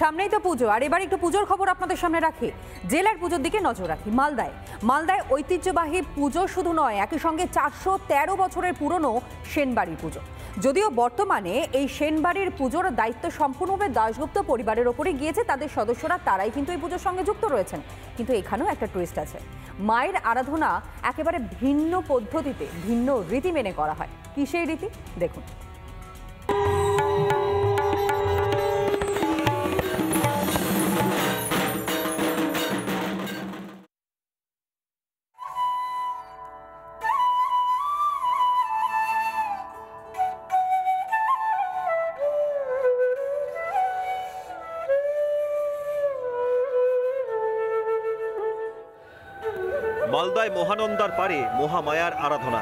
সামনেই তো পুজো, আর এবার একটু পুজোর খবর আপনাদের সামনে রাখি। জেলার পুজোর দিকে নজর রাখি। মালদায় ঐতিহ্যবাহী পুজো শুধু নয়, একই সঙ্গে 413 বছরের পুরনো সেনবাড়ির পুজো। যদিও বর্তমানে এই সেনবাড়ির পুজোর দায়িত্ব সম্পূর্ণভাবে দাশগুপ্ত পরিবারের ওপরে গিয়েছে, তাদের সদস্যরা তারাই কিন্তু এই পুজোর সঙ্গে যুক্ত রয়েছেন। কিন্তু এখানেও একটা টুইস্ট আছে। মায়ের আরাধনা একেবারে ভিন্ন পদ্ধতিতে, ভিন্ন রীতি মেনে করা হয়। কি সেই রীতি দেখুন। মালদায় মহানন্দার পারে মহামায়ার আরাধনা।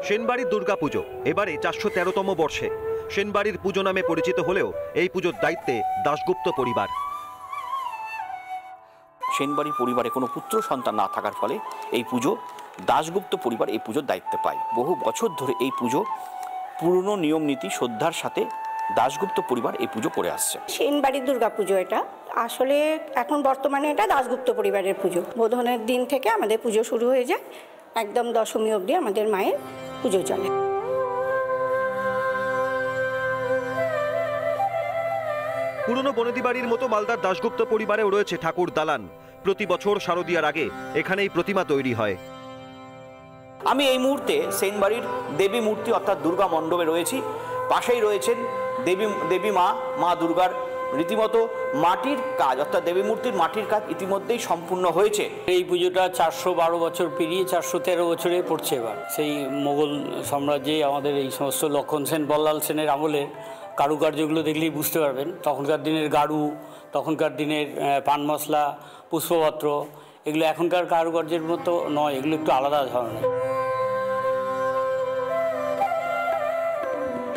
সেনবাড়ির দুর্গাপুজো এবারে 413তম বর্ষে। সেনবাড়ির পুজো নামে পরিচিত হলেও এই পুজোর দায়িত্বে দাশগুপ্ত পরিবার। সেনবাড়ি পরিবারে কোনো পুত্র সন্তান না থাকার ফলে এই পুজো দাশগুপ্ত পরিবার এই পুজোর দায়িত্ব পায়। বহু বছর ধরে এই পুজো পুরনো নিয়ম নীতি শ্রদ্ধার সাথে দাশগুপ্ত পরিবার এই পুজো করে আসছে। সেনবাড়ির দুর্গাপুজো এটা আসলে এখন বর্তমানে এটা দাশগুপ্ত পরিবারের পুজো। বোধনের দিন থেকে আমাদের পুজো শুরু হয়ে যায়, একদম দশমী অবধি আমাদের মায়ের পুজো চলে। পুরনো বনেদি বাড়ির মতো মালদার দাশগুপ্ত পরিবারেও রয়েছে ঠাকুর দালান। প্রতি বছর শারদীয়ার আগে এখানেই প্রতিমা তৈরি হয়। আমি এই মুহূর্তে সেনবাড়ির দেবী মূর্তি অর্থাৎ দুর্গা মণ্ডপে রয়েছি। পাশেই রয়েছেন দেবী মা দুর্গার রীতিমতো মাটির কাজ, অর্থাৎ দেবী মূর্তির মাটির কাজ ইতিমধ্যেই সম্পূর্ণ হয়েছে। এই পুজোটা 412 বছর পেরিয়ে 413 বছরে পড়ছে এবার। সেই মোগল সাম্রাজ্যে আমাদের এই সমস্ত লক্ষণ সেন, বল্লাল সেনের আমলের কারুকার্যগুলো দেখলেই বুঝতে পারবেন। তখনকার দিনের গাড়ু, তখনকার দিনের পান মশলা, পুষ্পপত্র, এগুলো এখনকার কারুকার্যের মতো নয়, এগুলো একটু আলাদা ধরনের।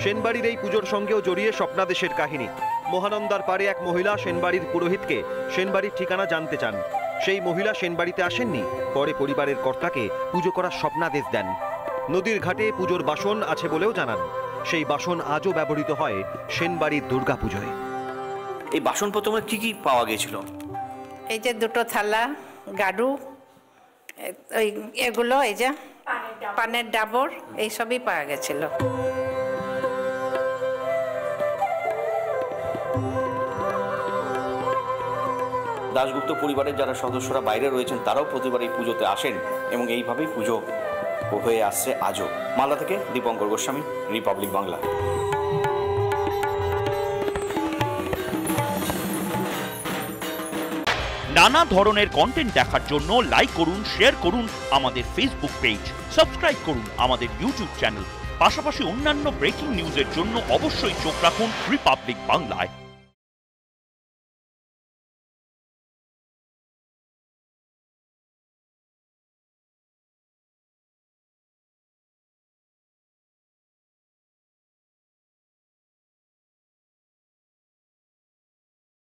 সেনবাড়ির এই পুজোর সঙ্গেও জড়িয়ে স্বপ্নাদেশের কাহিনী। মহানন্দার পারে এক মহিলা সেনবাড়ির পুরোহিতকে সেনবাড়ির ঠিকানা জানতে চান। সেই মহিলা সেনবাড়িতে আসেননি, পরে পরিবারের কর্তাকে পুজো করার স্বপ্নাদেশ দেন। নদীর ঘাটে পুজোর বাসন আছে বলেও জানান। সেই বাসন আজও ব্যবহৃত হয় সেনবাড়ির দুর্গাপুজোয়। এই বাসনপত্র কি কি পাওয়া গিয়েছিল? এই যে দুটো থালা, গাড়ু, ওই এগুলো, এই যে পানের ডাবর, এইসবই পাওয়া গেছিল। দাশগুপ্ত পরিবারের যারা সদস্যরা বাইরে রয়েছেন তারাও প্রতিবার এই পুজোতে আসেন এবং এইভাবেই পুজো হয়ে আসছে আজও। মালদা থেকে দীপঙ্কর গোস্বামী, রিপাবলিক বাংলা। নানা ধরনের কন্টেন্ট দেখার জন্য লাইক করুন, শেয়ার করুন আমাদের ফেসবুক পেজ, সাবস্ক্রাইব করুন আমাদের ইউটিউব চ্যানেল। পাশাপাশি অন্যান্য ব্রেকিং নিউজের জন্য অবশ্যই চোখ রাখুন রিপাবলিক বাংলায়।